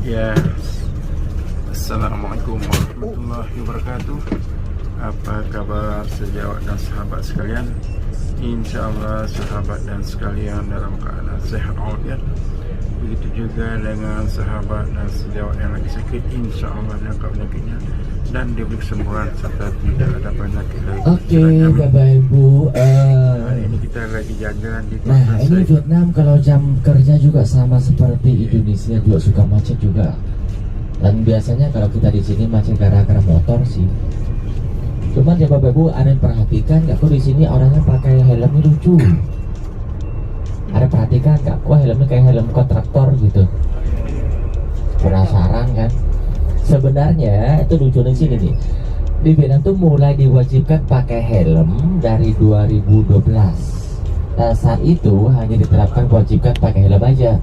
Ya, Assalamualaikum warahmatullahi wabarakatuh. Apa kabar sejawat dan sahabat sekalian? InsyaAllah sahabat dan sekalian dalam keadaan sehat walafiat. Begitu juga dengan sahabat dan sejawat yang lagi sakit, InsyaAllah diangkat penyakitnya dan diberi kesembuhan serta tidak ada penyakit lagi. Oke, Bapak Ibu, hari ini kita lagi jalan di nah ini Vietnam kalau jam kerja juga sama seperti Indonesia, juga suka macet juga. Dan biasanya kalau kita di sini macet gara-gara motor sih. Cuman ya Bapak Ibu, ada yang perhatikan nggak, kok di sini orangnya pakai helmnya lucu? Ada perhatikan nggak, kok helmnya kayak helm kontraktor gitu? Penasaran kan? Sebenarnya itu lucu di sini nih. Di Vietnam tuh mulai diwajibkan pakai helm dari 2012. Nah, saat itu hanya diterapkan wajibkan pakai helm aja.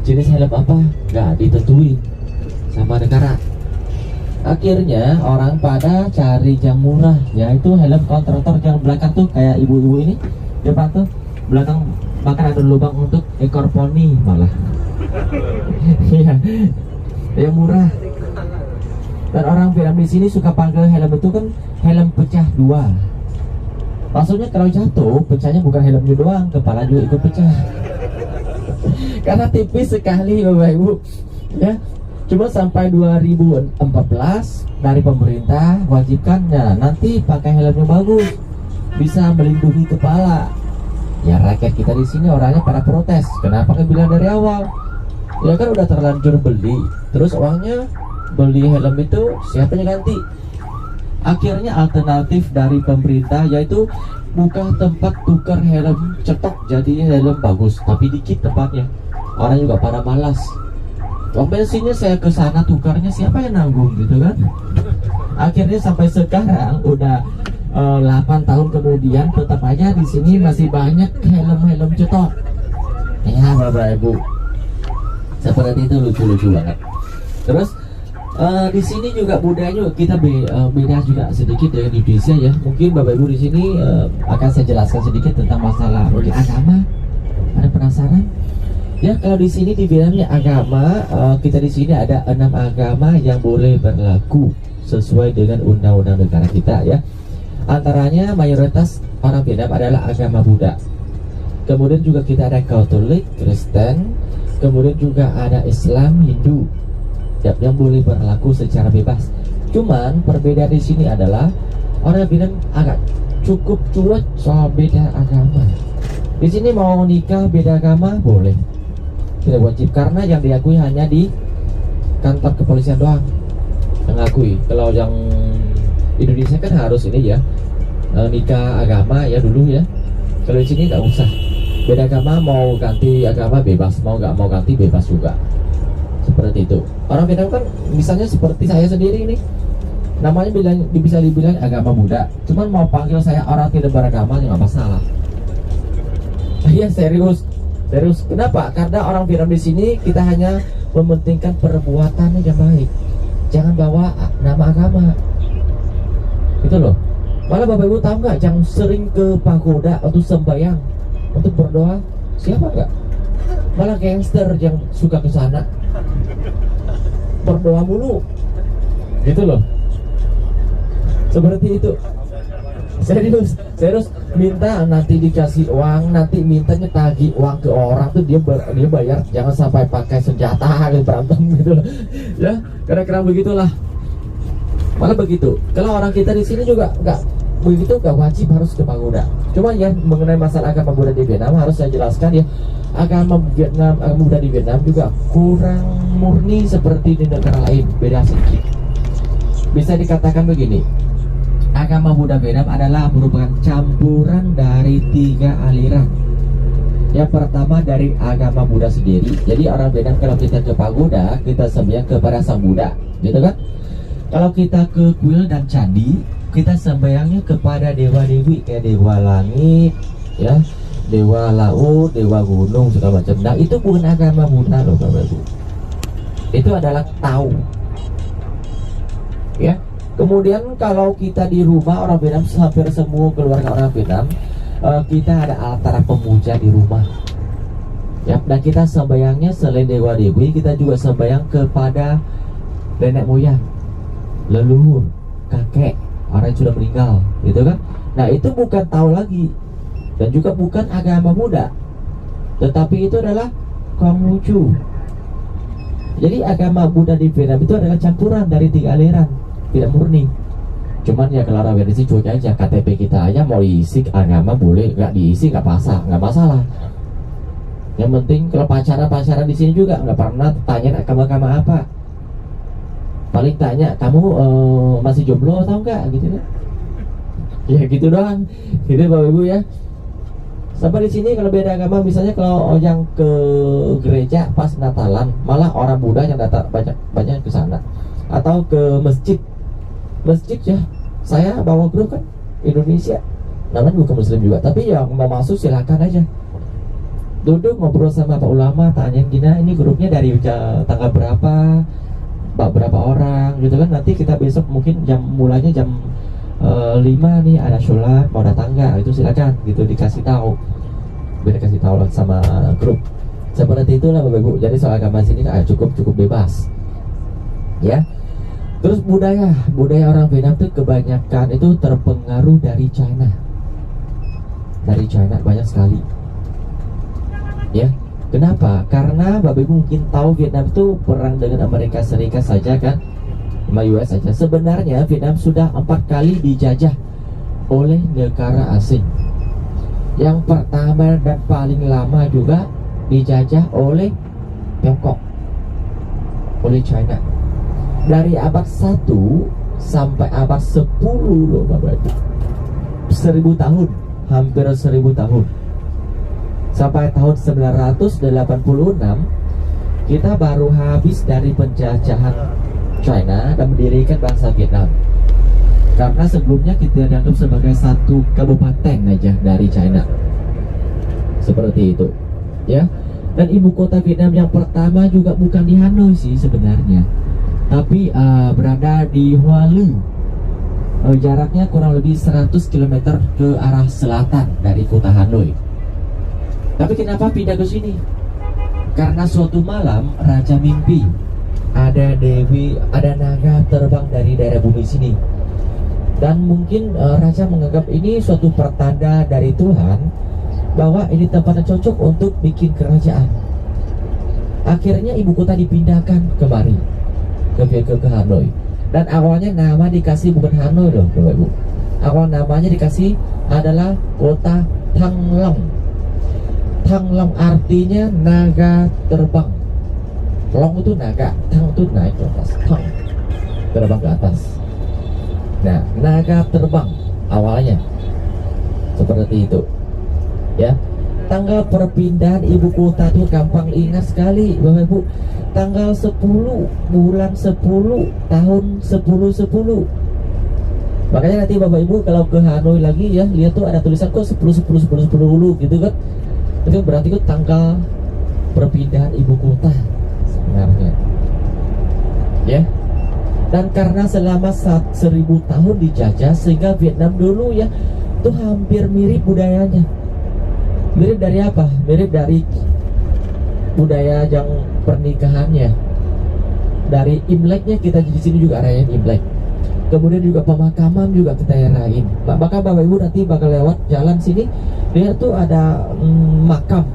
Jenis helm apa? Nggak ditentuin sama negara. Akhirnya orang pada cari yang murah, yaitu helm kontraktor yang belakang tuh kayak ibu-ibu ini, depan tuh belakang bahkan ada lubang untuk ekor poni malah. Iya, yang murah. Dan orang Vietnam di sini suka panggil helm itu kan helm pecah dua. Maksudnya kalau jatuh, pecahnya bukan helmnya doang, kepala juga ikut pecah. Karena tipis sekali Bapak Ibu. Ya, cuma sampai 2014 dari pemerintah wajibkan, ya nanti pakai helm yang bagus, bisa melindungi kepala. Ya rakyat kita di sini orangnya pada protes. Kenapa nggak bilang dari awal? Ya kan udah terlanjur beli, terus uangnya beli helm itu siapa yang ganti? Akhirnya alternatif dari pemerintah yaitu buka tempat tukar helm cetok, jadinya helm bagus tapi dikit tempatnya. Orang juga pada malas. Uang bensinnya saya ke sana tukarnya siapa yang nanggung gitu kan? Akhirnya sampai sekarang udah 8 tahun kemudian tetap aja di sini masih banyak helm-helm cetok. Ya Bapak Ibu, seperti itu, lucu-lucu banget. Terus di sini juga budayanya kita beda juga sedikit dengan Indonesia ya. Mungkin Bapak Ibu di sini akan saya jelaskan sedikit tentang masalah mungkin agama. Ada penasaran? Ya, kalau di sini di Vietnam agama, kita di sini ada 6 agama yang boleh berlaku sesuai dengan undang-undang negara kita ya. Antaranya mayoritas orang Vietnam adalah agama Buddha. Kemudian juga kita ada Katolik, Kristen, kemudian juga ada Islam, Hindu yang boleh berlaku secara bebas. Cuman perbedaan di sini adalah orang Vietnam agak cukup cuek soal beda agama. Di sini mau nikah beda agama boleh, tidak wajib, karena yang diakui hanya di kantor kepolisian doang mengakui. Kalau yang Indonesia kan harus ini ya, nikah agama ya dulu ya. Kalau di sini nggak usah. Beda agama mau ganti agama bebas, mau nggak mau ganti bebas juga. Seperti itu. Orang Vietnam kan misalnya seperti saya sendiri ini, namanya bisa dibilang agama Buddha, cuman mau panggil saya orang tidak beragama ya nggak masalah. Iya serius. Kenapa? Karena orang Vietnam di sini kita hanya mementingkan perbuatannya yang baik, jangan bawa nama agama. Itu loh. Malah Bapak Ibu tahu nggak, yang sering ke pagoda untuk sembahyang, untuk berdoa, siapa nggak? Malah gangster yang suka ke sana berdoa mulu, gitu loh. Seperti itu. Serius minta nanti dikasih uang, nanti mintanya tagih uang ke orang tuh dia bayar, jangan sampai pakai senjata gitu, berantem gitu loh. Ya, kira-kira begitulah. Malah begitu. Kalau orang kita di sini juga nggak begitu, nggak wajib harus ke pagoda. Cuma ya mengenai masalah agama Buddha di Vietnam harus saya jelaskan ya, agama Buddha di Vietnam juga kurang murni seperti di negara lain, beda sedikit. Bisa dikatakan begini, agama Buddha Vietnam adalah merupakan campuran dari 3 aliran. Yang pertama dari agama Buddha sendiri. Jadi orang Vietnam kalau kita ke pagoda, kita sembahyang kepada Sang Buddha, gitu kan? Kalau kita ke kuil dan candi, kita sembahyangnya kepada dewa-dewi kayak dewa langit, ya, dewa laut, dewa gunung, segala macam. Nah itu bukan agama Buddha loh Bapak Ibu. Itu adalah Tao. Ya. Kemudian kalau kita di rumah orang Vietnam, hampir semua keluarga orang Vietnam, kita ada altara pemuja di rumah. Ya, dan kita sembahyangnya selain Dewa Dewi, kita juga sembahyang kepada nenek moyang, leluhur, kakek, orang yang sudah meninggal, gitu kan? Nah, itu bukan Tao lagi, dan juga bukan agama Buddha, tetapi itu adalah Konghucu. Jadi agama Buddha di Vietnam itu adalah campuran dari 3 aliran, tidak murni. Cuman ya kalau orang isi cuek aja, KTP kita aja mau diisi agama boleh, nggak diisi nggak masalah. Yang penting kalau pacaran di sini juga nggak pernah tanya agama apa. Paling tanya kamu masih jomblo atau enggak gitu kan? Ya gitu doang, gitu Bapak Ibu ya. Sampai di sini kalau beda agama, misalnya kalau yang ke gereja pas Natalan, malah orang Buddha yang datang banyak ke sana, atau ke masjid ya. Saya bawa grup kan Indonesia, namanya bukan Muslim juga, tapi yang mau masuk silakan aja. Duduk ngobrol sama Pak Ulama, tanyain gina, ini grupnya dari tanggal berapa orang gitu kan. Nanti kita besok mungkin mulainya jam 5 nih ada sholat, mau datang nggak, itu silakan gitu, dikasih tahu sama grup. Seperti itulah Bapak Ibu. Jadi soal agama sini cukup bebas ya. Terus budaya orang Vietnam itu kebanyakan itu terpengaruh dari China banyak sekali ya. Kenapa? Karena Bapak Ibu mungkin tahu Vietnam itu perang dengan Amerika Serikat saja kan, sama US saja. Sebenarnya Vietnam sudah 4 kali dijajah oleh negara asing. Yang pertama dan paling lama juga dijajah oleh Tiongkok, oleh China. Dari abad 1 sampai abad 10 loh Bapak Ibu, 1000 tahun, hampir 1000 tahun. Sampai tahun 986 kita baru habis dari penjajahan China dan mendirikan bangsa Vietnam. Karena sebelumnya kita dianggap sebagai satu kabupaten aja dari China. Seperti itu ya. Dan ibu kota Vietnam yang pertama juga bukan di Hanoi sih sebenarnya, tapi berada di Hoa Lu. Jaraknya kurang lebih 100 km ke arah selatan dari kota Hanoi. Tapi kenapa pindah ke sini? Karena suatu malam Raja mimpi ada naga terbang dari daerah bumi sini. Dan mungkin Raja menganggap ini suatu pertanda dari Tuhan bahwa ini tempat yang cocok untuk bikin kerajaan. Akhirnya ibu kota dipindahkan kemari ke Hanoi. Dan awalnya nama dikasih bukan Hanoi loh Bapak Ibu. Awal namanya dikasih adalah kota Thăng Long. Thăng Long artinya naga terbang. Long itu naga, Thăng itu naik ke atas, Thăng terbang ke atas. Nah, naga terbang awalnya seperti itu ya. Tanggal perpindahan ibu kota itu gampang ingat sekali Bapak Ibu. Tanggal 10 bulan 10 tahun 10. Makanya nanti Bapak Ibu kalau ke Hanoi lagi ya, lihat tuh ada tulisan kok 10 gitu kan. Itu berarti itu tanggal perpindahan ibu kota sebenarnya ya. Dan karena selama 1000 tahun dijajah, sehingga Vietnam dulu ya tuh hampir mirip budayanya. Mirip dari apa? Mirip dari budaya yang pernikahannya. Dari Imleknya kita di sini juga rayain Imlek. Kemudian juga pemakaman juga kita rayain. Maka Bapak Ibu nanti bakal lewat jalan sini, lihat tuh ada makam.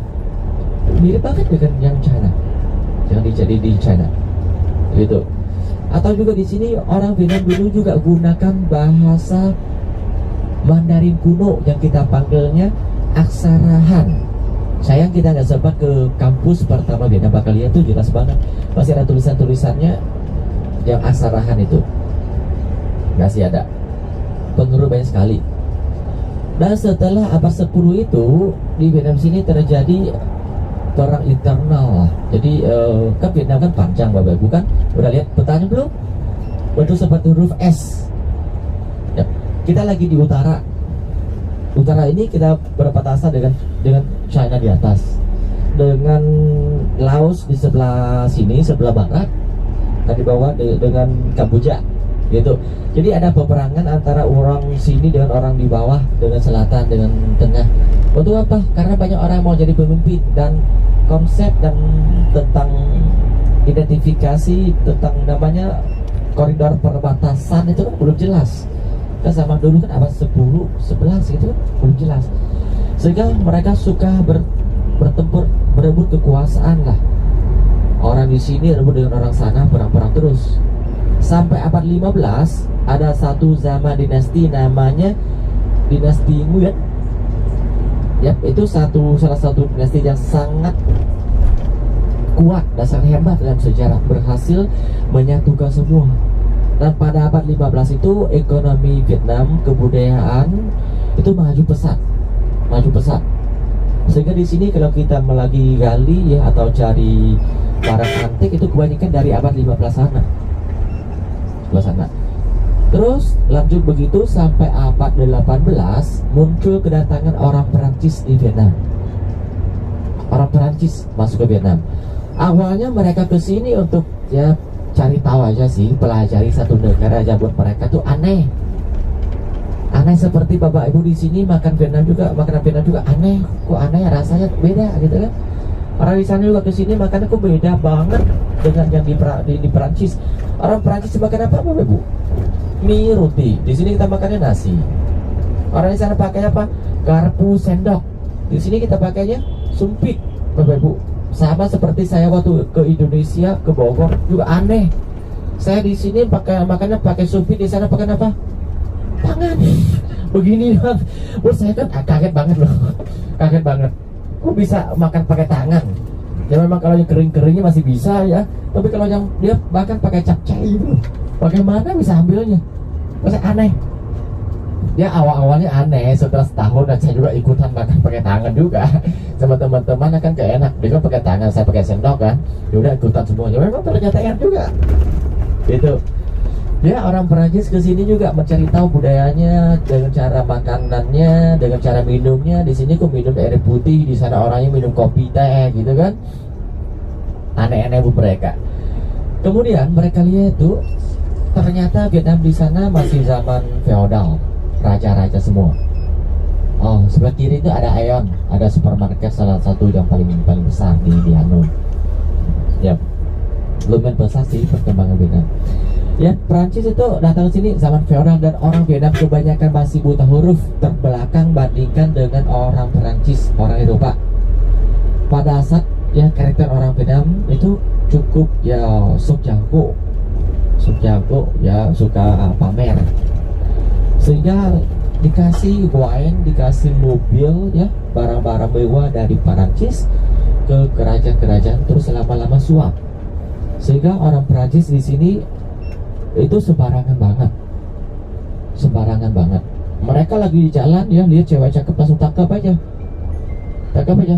Mirip banget dengan yang China, yang dijadi di China gitu. Atau juga di sini orang Vietnam dulu juga gunakan bahasa Mandarin kuno yang kita panggilnya aksara Han. Sayang kita nggak sempat ke kampus pertama Vietnam, bakal lihat tuh jelas banget masih ada tulisannya yang aksara Han itu masih ada. Pengurus banyak sekali. Dan setelah abad 10 itu di Vietnam sini terjadi perang internal lah. Jadi kan Vietnam kan panjang Bapak Ibu kan. Udah lihat petanya belum? Bentuk seperti huruf S ya. Kita lagi di utara. Utara ini kita berbatasan dengan China di atas, dengan Laos di sebelah sini, sebelah barat, dan di bawah dengan Kamboja gitu. Jadi ada peperangan antara orang sini dengan orang di bawah, dengan selatan, dengan tengah. Untuk apa? Karena banyak orang mau jadi pemimpin dan konsep dan tentang identifikasi tentang namanya koridor perbatasan itu kan belum jelas. Kan zaman dulu kan abad 10, 11 gitu kan belum jelas. Sehingga mereka suka bertempur, berebut kekuasaan lah. Orang di sini rebut dengan orang sana, perang-perang terus. Sampai abad 15 ada satu zaman dinasti namanya dinasti Muyed. Yap, itu salah satu dinasti yang sangat kuat dan sangat hebat dalam sejarah, berhasil menyatukan semua. Dan pada abad 15 itu ekonomi Vietnam, kebudayaan itu maju pesat. Sehingga di sini kalau kita lagi gali ya atau cari barang antik itu kebanyakan dari abad 15 sana. Terus lanjut begitu sampai abad 18 muncul kedatangan orang Perancis di Vietnam. Orang Perancis masuk ke Vietnam. Awalnya mereka ke sini untuk ya cari tahu aja sih, pelajari satu negara aja. Buat mereka tuh aneh seperti bapak ibu di sini makanan Vietnam juga aneh. Kok aneh, rasanya beda gitu kan. Orang di sana juga ke sini makannya kok beda banget dengan yang di Perancis. Orang Perancis makan apa bapak ibu? Mie, roti. Di sini kita makannya nasi. Orang di sana pakai apa? Garpu, sendok. Di sini kita pakainya sumpit bapak ibu. Sama seperti saya waktu ke Indonesia, ke Bogor juga aneh. Saya di sini makannya pakai sumpit, di sana pakai apa? Tangan. Begini bang. Buat saya kan kaget banget loh. Kaget banget. Kok bisa makan pakai tangan? Ya memang kalau yang kering-keringnya masih bisa ya. Tapi kalau yang dia bahkan pakai capcay itu, bagaimana bisa ambilnya? Masih aneh. Ya awalnya aneh, setelah setahun dan saya juga ikutan makan pakai tangan juga sama teman-teman kan kayak enak. Dia kan pakai tangan, saya pakai sendok kan. Ya udah ikutan semuanya. Memang ternyata enak juga. Gitu. Ya orang Perancis ke sini juga mencari tahu budayanya dengan cara makanannya, dengan cara minumnya. Di sini kok minum air putih, di sana orangnya minum kopi teh gitu kan. Aneh-aneh bu mereka. Kemudian mereka lihat tuh ternyata Vietnam di sana masih zaman feodal. Raja-raja semua. Oh, sebelah kiri itu ada Aeon, ada supermarket salah satu yang paling besar di Hanoi. Ya, lumayan besar sih perkembangan Vietnam. Ya, Prancis itu datang ke sini zaman feodal dan orang Vietnam kebanyakan masih buta huruf, terbelakang bandingkan dengan orang Prancis, orang Eropa. Pada saat ya karakter orang Vietnam itu cukup ya sok jago ya, suka pamer. Sehingga dikasih wine, dikasih mobil ya, barang-barang mewah dari Perancis ke kerajaan-kerajaan, terus lama-lama suap. Sehingga orang Perancis di sini itu sembarangan banget. Mereka lagi di jalan ya, lihat cewek cakep langsung tangkap aja.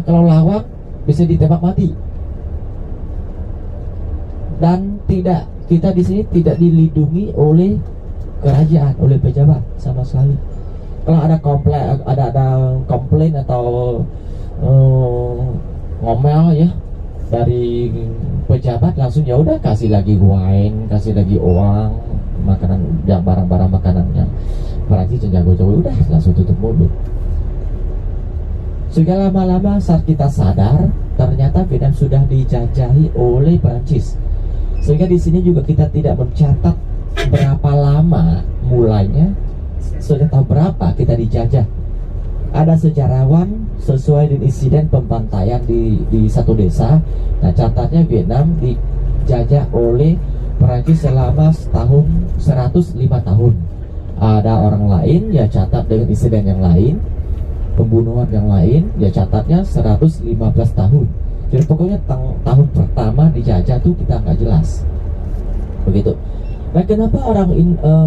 Kalau lawak bisa ditembak mati. Dan kita di sini tidak dilindungi oleh kerajaan, oleh pejabat sama sekali. Kalau ada komplain atau ngomel ya dari pejabat, langsung ya udah kasih lagi wine, kasih lagi uang, makanan yang barang-barang makanannya Perancis yang jago-jago, udah langsung tutup mulut. Sehingga lama-lama saat kita sadar ternyata Vietnam sudah dijajahi oleh Perancis. Sehingga di sini juga kita tidak mencatat berapa lama mulainya, sudah tahu berapa kita dijajah. Ada sejarawan sesuai dengan insiden pembantaian di satu desa. Nah catatnya Vietnam dijajah oleh Perancis selama setahun 105 tahun. Ada orang lain ya catat dengan insiden yang lain, pembunuhan yang lain ya catatnya 115 tahun. Jadi pokoknya tahun pertama dijajah tuh kita nggak jelas. Begitu. Nah, kenapa orang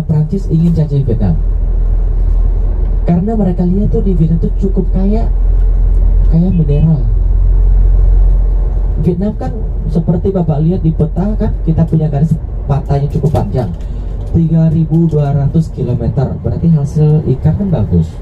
Prancis ingin jajah Vietnam? Karena mereka lihat tuh di Vietnam tuh cukup kaya mineral. Vietnam kan seperti Bapak lihat di peta kan, kita punya garis pantainya cukup panjang, 3.200 km. Berarti hasil ikan kan bagus.